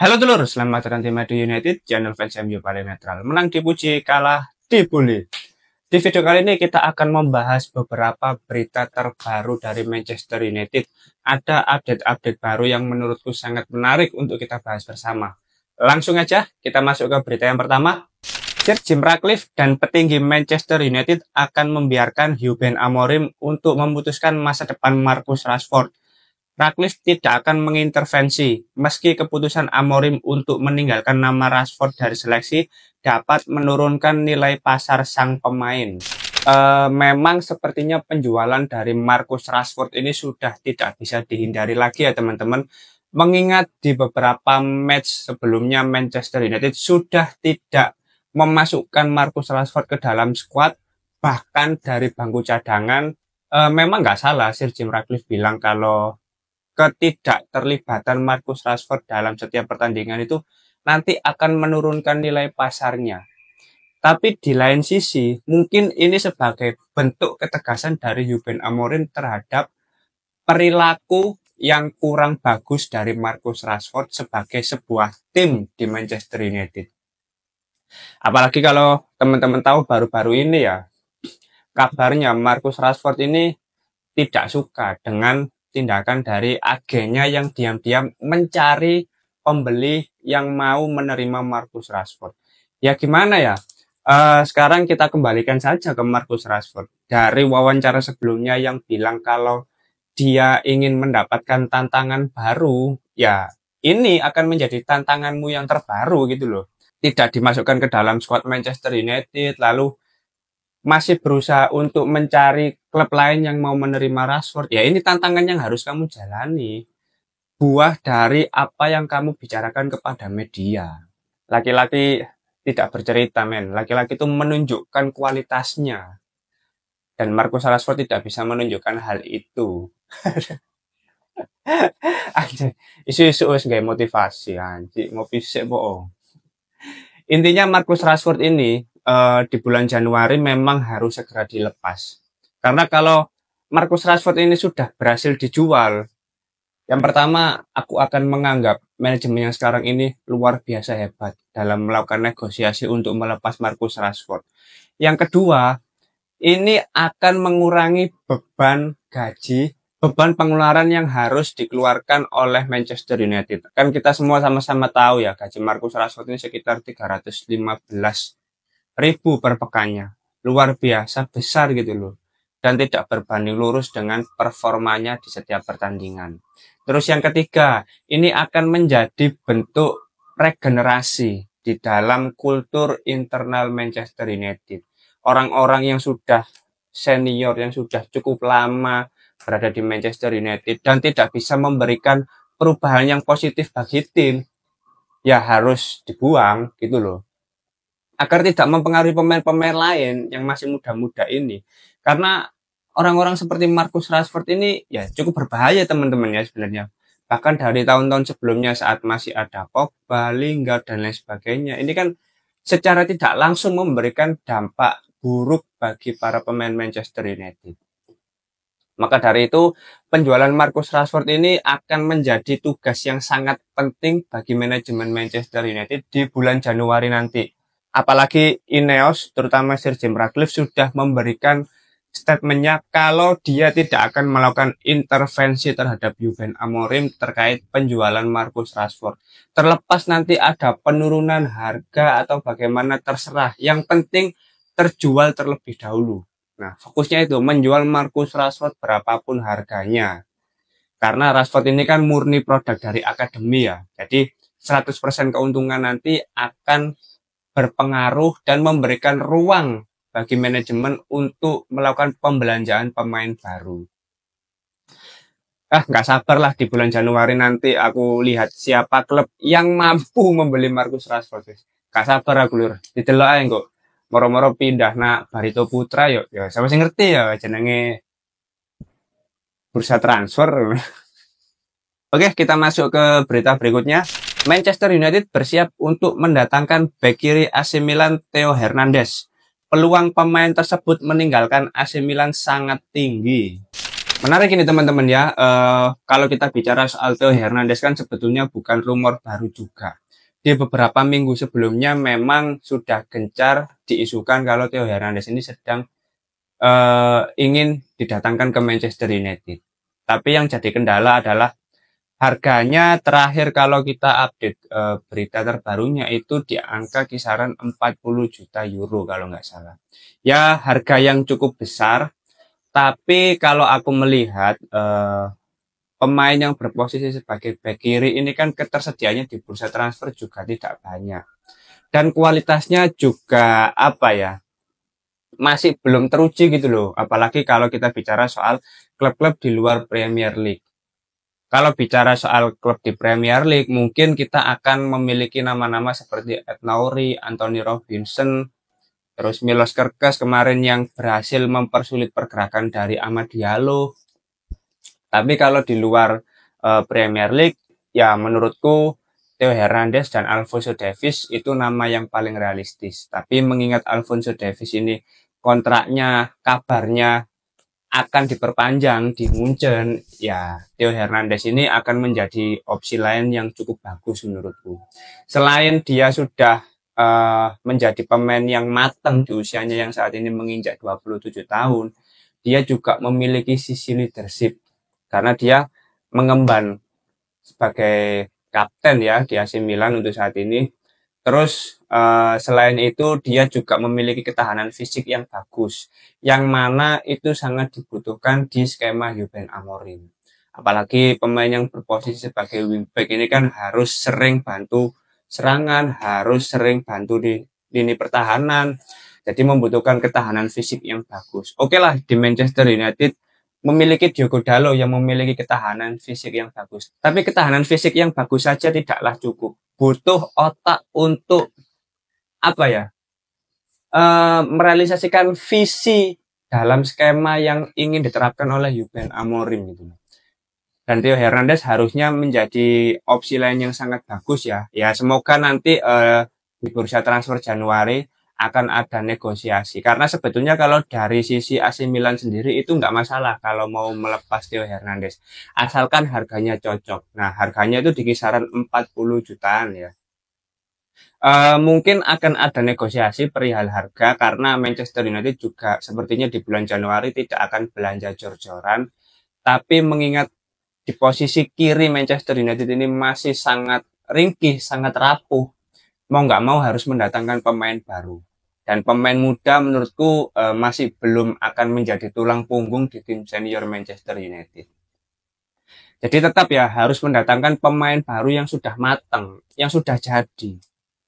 Halo dulur, selamat datang di Madu United, channel fans MU paling netral. Menang dipuji, kalah dibully. Di video kali ini kita akan membahas beberapa berita terbaru dari Manchester United. Ada update-update baru yang menurutku sangat menarik untuk kita bahas bersama. Langsung aja kita masuk ke berita yang pertama. Sir Jim Ratcliffe dan petinggi Manchester United akan membiarkan Ruben Amorim untuk memutuskan masa depan Marcus Rashford. Ratcliffe tidak akan mengintervensi, meski keputusan Amorim untuk meninggalkan nama Rashford dari seleksi dapat menurunkan nilai pasar sang pemain. Memang sepertinya penjualan dari Marcus Rashford ini sudah tidak bisa dihindari lagi ya teman-teman. Mengingat di beberapa match sebelumnya Manchester United sudah tidak memasukkan Marcus Rashford ke dalam skuad, bahkan dari bangku cadangan. Memang nggak salah Sir Jim Ratcliffe bilang kalau ketidakterlibatan Marcus Rashford dalam setiap pertandingan itu nanti akan menurunkan nilai pasarnya. Tapi di lain sisi, mungkin ini sebagai bentuk ketegasan dari Ruben Amorim terhadap perilaku yang kurang bagus dari Marcus Rashford sebagai sebuah tim di Manchester United. Apalagi kalau teman-teman tahu baru-baru ini ya, kabarnya Marcus Rashford ini tidak suka dengan tindakan dari agennya yang diam-diam mencari pembeli yang mau menerima Marcus Rashford. Ya gimana ya? Sekarang kita kembalikan saja ke Marcus Rashford. Dari wawancara sebelumnya yang bilang kalau dia ingin mendapatkan tantangan baru, ya ini akan menjadi tantanganmu yang terbaru gitu loh. Tidak dimasukkan ke dalam squad Manchester United, lalu masih berusaha untuk mencari klub lain yang mau menerima Rashford. Ya ini tantangan yang harus kamu jalani. Buah dari apa yang kamu bicarakan kepada media. Laki-laki tidak bercerita, men. Laki-laki itu menunjukkan kualitasnya. Dan Marcus Rashford tidak bisa menunjukkan hal itu. Isu-isu wis gak motivasi, anjing. Ngopi sik bohong. Intinya Marcus Rashford ini di bulan Januari memang harus segera dilepas. Karena kalau Marcus Rashford ini sudah berhasil dijual, yang pertama aku akan menganggap manajemen yang sekarang ini luar biasa hebat dalam melakukan negosiasi untuk melepas Marcus Rashford. Yang kedua, ini akan mengurangi beban gaji, beban pengeluaran yang harus dikeluarkan oleh Manchester United. Kan kita semua sama-sama tahu ya, gaji Marcus Rashford ini sekitar 315.000 per pekannya. Luar biasa besar gitu loh. Dan tidak berbanding lurus dengan performanya di setiap pertandingan. Terus yang ketiga, ini akan menjadi bentuk regenerasi di dalam kultur internal Manchester United. Orang-orang yang sudah senior, yang sudah cukup lama berada di Manchester United dan tidak bisa memberikan perubahan yang positif bagi tim, ya harus dibuang gitu loh. Agar tidak mempengaruhi pemain-pemain lain yang masih muda-muda ini. Karena orang-orang seperti Marcus Rashford ini ya cukup berbahaya teman-teman ya sebenarnya. Bahkan dari tahun-tahun sebelumnya saat masih ada Pogba, Lingard, dan lain sebagainya. Ini kan secara tidak langsung memberikan dampak buruk bagi para pemain Manchester United. Maka dari itu, penjualan Marcus Rashford ini akan menjadi tugas yang sangat penting bagi manajemen Manchester United di bulan Januari nanti. Apalagi Ineos, terutama Sir Jim Ratcliffe sudah memberikan statementnya kalau dia tidak akan melakukan intervensi terhadap Ruben Amorim terkait penjualan Marcus Rashford. Terlepas nanti ada penurunan harga atau bagaimana terserah. Yang penting terjual terlebih dahulu. Nah, fokusnya itu menjual Marcus Rashford berapapun harganya. Karena Rashford ini kan murni produk dari akademi ya. Jadi 100% keuntungan nanti akan berpengaruh dan memberikan ruang bagi manajemen untuk melakukan pembelanjaan pemain baru. Nggak sabar lah di bulan Januari nanti aku lihat siapa klub yang mampu membeli Marcus Rashford. Nggak sabar aku lur. Didelok ae kok. Moro-moro pindah nak Barito Putra yuk. Ya sama sih ngerti ya jenenge bursa transfer. Oke, kita masuk ke berita berikutnya. Manchester United bersiap untuk mendatangkan bek kiri AC Milan Theo Hernandez. Peluang pemain tersebut meninggalkan AC Milan sangat tinggi. Menarik ini teman-teman ya, kalau kita bicara soal Theo Hernandez kan sebetulnya bukan rumor baru juga. Di beberapa minggu sebelumnya memang sudah gencar diisukan kalau Theo Hernandez ini sedang ingin didatangkan ke Manchester United. Tapi yang jadi kendala adalah harganya terakhir kalau kita update berita terbarunya itu di angka kisaran 40 juta euro kalau nggak salah. Ya harga yang cukup besar, tapi kalau aku melihat pemain yang berposisi sebagai bek kiri ini kan ketersediaannya di bursa transfer juga tidak banyak. Dan kualitasnya juga apa ya, masih belum teruji gitu loh. Apalagi kalau kita bicara soal klub-klub di luar Premier League. Kalau bicara soal klub di Premier League, mungkin kita akan memiliki nama-nama seperti Ed Nouri, Anthony Robinson, terus Milos Kerkez kemarin yang berhasil mempersulit pergerakan dari Amad Diallo. Tapi kalau di luar Premier League, ya menurutku Theo Hernandez dan Alphonso Davies itu nama yang paling realistis. Tapi mengingat Alphonso Davies ini kontraknya, kabarnya akan diperpanjang di Munchen, ya Theo Hernandez ini akan menjadi opsi lain yang cukup bagus menurutku. Selain dia sudah menjadi pemain yang matang di usianya yang saat ini menginjak 27 tahun, dia juga memiliki sisi leadership karena dia mengemban sebagai kapten ya di AC Milan untuk saat ini. Terus selain itu dia juga memiliki ketahanan fisik yang bagus, yang mana itu sangat dibutuhkan di skema Ruben Amorim. Apalagi pemain yang berposisi sebagai wingback ini kan harus sering bantu serangan, harus sering bantu di lini pertahanan. Jadi membutuhkan ketahanan fisik yang bagus. Oke lah, di Manchester United memiliki Diogo Dalot yang memiliki ketahanan fisik yang bagus. Tapi ketahanan fisik yang bagus saja tidaklah cukup. Butuh otak untuk apa ya? Merealisasikan visi dalam skema yang ingin diterapkan oleh Ruben Amorim gitu. Dan Theo Hernandez harusnya menjadi opsi lain yang sangat bagus ya. Ya semoga nanti di bursa transfer Januari akan ada negosiasi. Karena sebetulnya kalau dari sisi AC Milan sendiri itu nggak masalah kalau mau melepas Theo Hernandez. Asalkan harganya cocok. Nah harganya itu di kisaran 40 jutaan ya. Mungkin akan ada negosiasi perihal harga karena Manchester United juga sepertinya di bulan Januari tidak akan belanja jor-joran. Tapi mengingat di posisi kiri Manchester United ini masih sangat ringkih, sangat rapuh. Mau nggak mau harus mendatangkan pemain baru. Dan pemain muda menurutku masih belum akan menjadi tulang punggung di tim senior Manchester United. Jadi tetap ya harus mendatangkan pemain baru yang sudah matang, yang sudah jadi.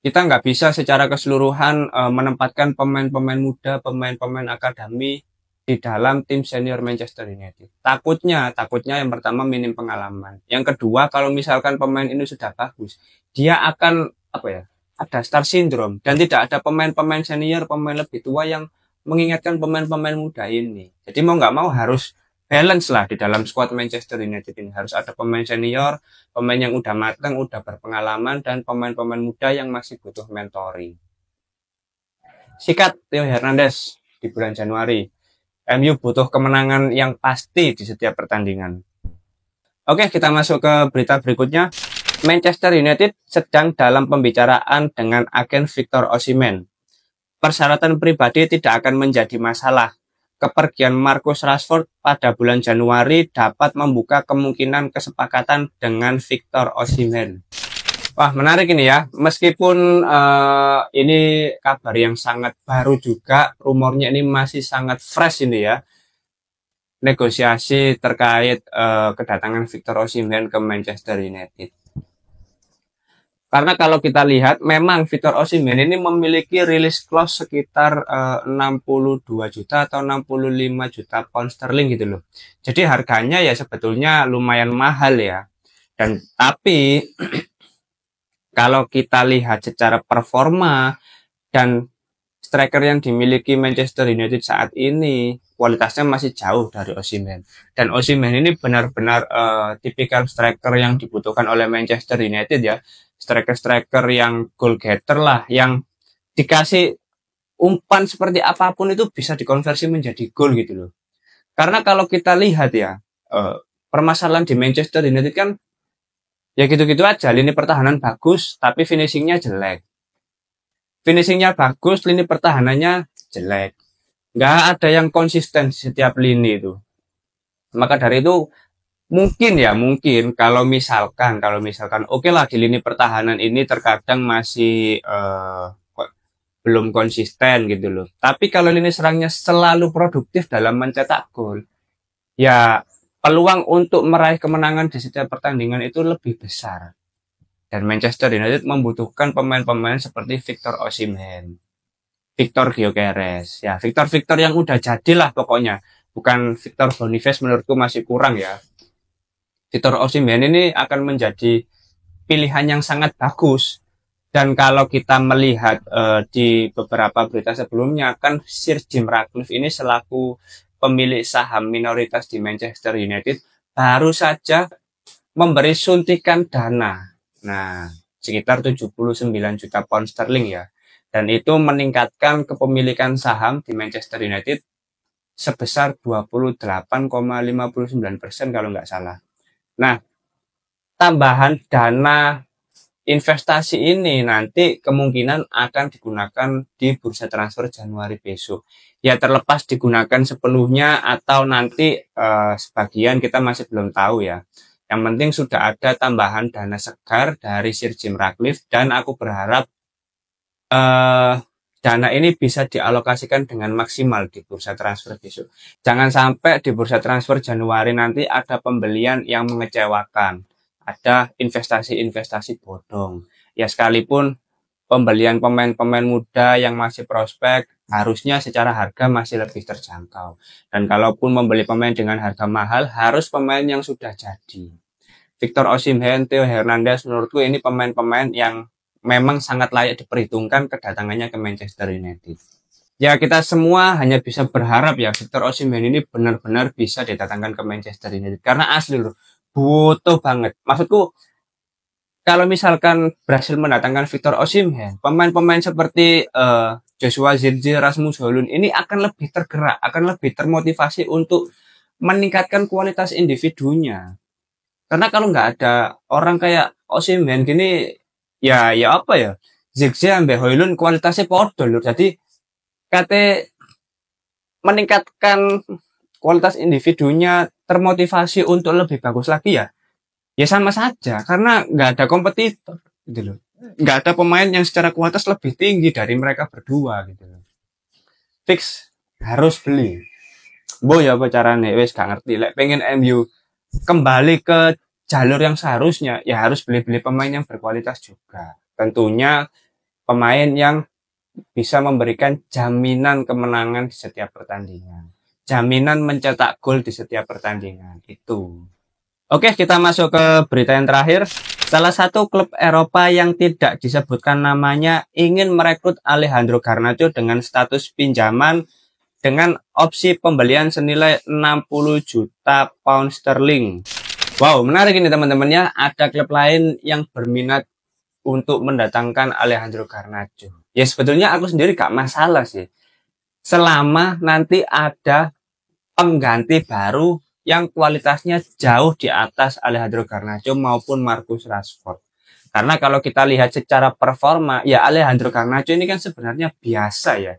Kita nggak bisa secara keseluruhan menempatkan pemain-pemain muda, pemain-pemain akademi di dalam tim senior Manchester United. Takutnya yang pertama minim pengalaman. Yang kedua, kalau misalkan pemain ini sudah bagus, dia akan apa ya? Ada star syndrome dan tidak ada pemain-pemain senior, pemain lebih tua yang mengingatkan pemain-pemain muda ini. Jadi mau nggak mau harus balance lah di dalam squad Manchester United ini. Harus ada pemain senior, pemain yang udah matang, udah berpengalaman, dan pemain-pemain muda yang masih butuh mentoring. Sikat Theo Hernandez di bulan Januari. MU butuh kemenangan yang pasti di setiap pertandingan. Oke, kita masuk ke berita berikutnya. Manchester United sedang dalam pembicaraan dengan agen Victor Osimhen. Persyaratan pribadi tidak akan menjadi masalah. Kepergian Marcus Rashford pada bulan Januari dapat membuka kemungkinan kesepakatan dengan Victor Osimhen. Wah, menarik ini ya. Meskipun ini kabar yang sangat baru juga, rumornya ini masih sangat fresh ini ya. Negosiasi terkait kedatangan Victor Osimhen ke Manchester United. Karena kalau kita lihat, memang Victor Osimhen ini memiliki release clause sekitar 62 juta atau 65 juta pound sterling gitu loh. Jadi harganya ya sebetulnya lumayan mahal ya. Dan tapi kalau kita lihat secara performa dan striker yang dimiliki Manchester United saat ini, kualitasnya masih jauh dari Osimhen. Dan Osimhen ini benar-benar tipikal striker yang dibutuhkan oleh Manchester United ya. Striker-striker yang goal getter lah, yang dikasih umpan seperti apapun itu bisa dikonversi menjadi gol gitu loh. Karena kalau kita lihat ya, permasalahan di Manchester United kan ya gitu-gitu aja, lini pertahanan bagus tapi finishingnya jelek. Finishingnya bagus, lini pertahanannya jelek. Nggak ada yang konsisten di setiap lini itu. Maka dari itu mungkin kalau misalkan oke lah di lini pertahanan ini terkadang masih belum konsisten gitu loh. Tapi kalau lini serangnya selalu produktif dalam mencetak gol, ya peluang untuk meraih kemenangan di setiap pertandingan itu lebih besar. Dan Manchester United membutuhkan pemain-pemain seperti Victor Osimhen, Victor Gyökeres, ya Victor yang udah jadilah pokoknya. Bukan Victor Boniface, menurutku masih kurang ya. Victor Osimhen ini akan menjadi pilihan yang sangat bagus. Dan kalau kita melihat di beberapa berita sebelumnya, kan Sir Jim Ratcliffe ini selaku pemilik saham minoritas di Manchester United baru saja memberi suntikan dana. Nah, sekitar 79 juta pound sterling ya. Dan itu meningkatkan kepemilikan saham di Manchester United sebesar 28,59% kalau nggak salah. Nah, tambahan dana investasi ini nanti kemungkinan akan digunakan di bursa transfer Januari besok. Ya terlepas digunakan sepenuhnya atau nanti sebagian kita masih belum tahu ya. Yang penting sudah ada tambahan dana segar dari Sir Jim Ratcliffe dan aku berharap dana ini bisa dialokasikan dengan maksimal di bursa transfer besok. Jangan sampai di bursa transfer Januari nanti ada pembelian yang mengecewakan. Ada investasi-investasi bodong. Ya sekalipun pembelian pemain-pemain muda yang masih prospek harusnya secara harga masih lebih terjangkau. Dan kalaupun membeli pemain dengan harga mahal harus pemain yang sudah jadi. Victor Osimhen, Theo Hernandez menurutku ini pemain-pemain yang memang sangat layak diperhitungkan kedatangannya ke Manchester United. Ya kita semua hanya bisa berharap ya Victor Osimhen ini benar-benar bisa didatangkan ke Manchester United. Karena asli loh, butuh banget. Maksudku kalau misalkan berhasil mendatangkan Victor Osimhen, pemain-pemain seperti Joshua Zirkzee, Rasmus Højlund ini akan lebih tergerak, akan lebih termotivasi untuk meningkatkan kualitas individunya. Karena kalau nggak ada orang kayak Osimhen gini, ya apa ya, Zirkzee ambil Højlund kualitasnya podo loh. Jadi kate meningkatkan kualitas individunya, termotivasi untuk lebih bagus lagi ya sama saja karena nggak ada kompetitor gitu loh, nggak ada pemain yang secara kualitas lebih tinggi dari mereka berdua gitu loh. Fix harus beli. Bo ya apa caranya wes gak ngerti. Lek pengen MU kembali ke jalur yang seharusnya ya harus beli-beli pemain yang berkualitas juga. Tentunya pemain yang bisa memberikan jaminan kemenangan di setiap pertandingan, jaminan mencetak gol di setiap pertandingan itu. Oke, kita masuk ke berita yang terakhir. Salah satu klub Eropa yang tidak disebutkan namanya ingin merekrut Alejandro Garnacho dengan status pinjaman dengan opsi pembelian senilai 60 juta pound sterling. Wow, menarik ini teman-teman ya. Ada klub lain yang berminat untuk mendatangkan Alejandro Garnacho. Ya sebetulnya aku sendiri gak masalah sih. Selama nanti ada pengganti baru yang kualitasnya jauh di atas Alejandro Garnacho maupun Marcus Rashford. Karena kalau kita lihat secara performa, ya Alejandro Garnacho ini kan sebenarnya biasa ya.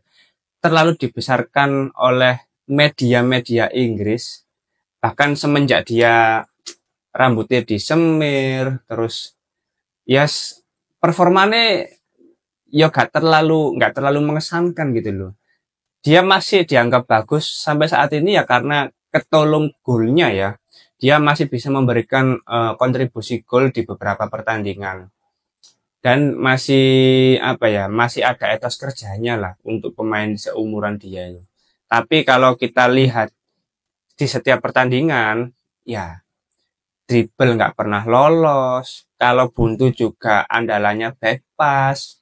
Terlalu dibesarkan oleh media-media Inggris. Bahkan semenjak dia rambutnya disemir, terus ya performanya ya nggak terlalu mengesankan gitu loh. Dia masih dianggap bagus sampai saat ini ya karena ketolong golnya ya. Dia masih bisa memberikan kontribusi gol di beberapa pertandingan. Dan masih masih ada etos kerjanya lah untuk pemain seumuran dia itu. Tapi kalau kita lihat di setiap pertandingan, ya dribble nggak pernah lolos. Kalau buntu juga andalannya back pass.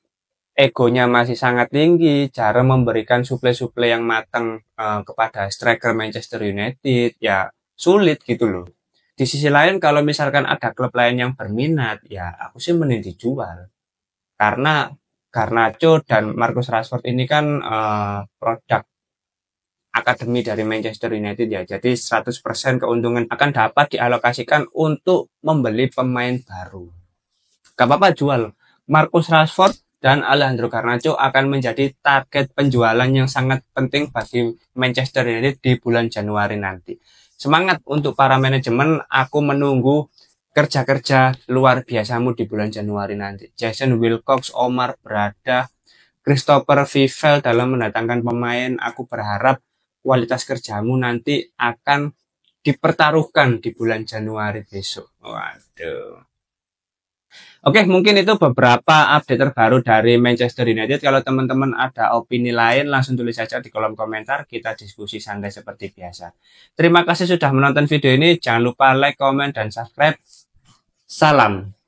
Egonya masih sangat tinggi, cara memberikan suplai-suplai yang matang kepada striker Manchester United ya sulit gitu loh. Di sisi lain kalau misalkan ada klub lain yang berminat, ya aku sih mending dijual. Karena Garnacho dan Marcus Rashford ini kan produk akademi dari Manchester United ya. Jadi 100% keuntungan akan dapat dialokasikan untuk membeli pemain baru. Gak apa-apa jual. Marcus Rashford dan Alejandro Garnacho akan menjadi target penjualan yang sangat penting bagi Manchester United di bulan Januari nanti. Semangat untuk para manajemen, aku menunggu kerja-kerja luar biasamu di bulan Januari nanti. Jason Wilcox, Omar Berada, Christopher Vivell dalam mendatangkan pemain, aku berharap kualitas kerjamu nanti akan dipertaruhkan di bulan Januari besok. Waduh. Oke, mungkin itu beberapa update terbaru dari Manchester United. Kalau teman-teman ada opini lain, langsung tulis saja di kolom komentar. Kita diskusi santai seperti biasa. Terima kasih sudah menonton video ini. Jangan lupa like, komen, dan subscribe. Salam.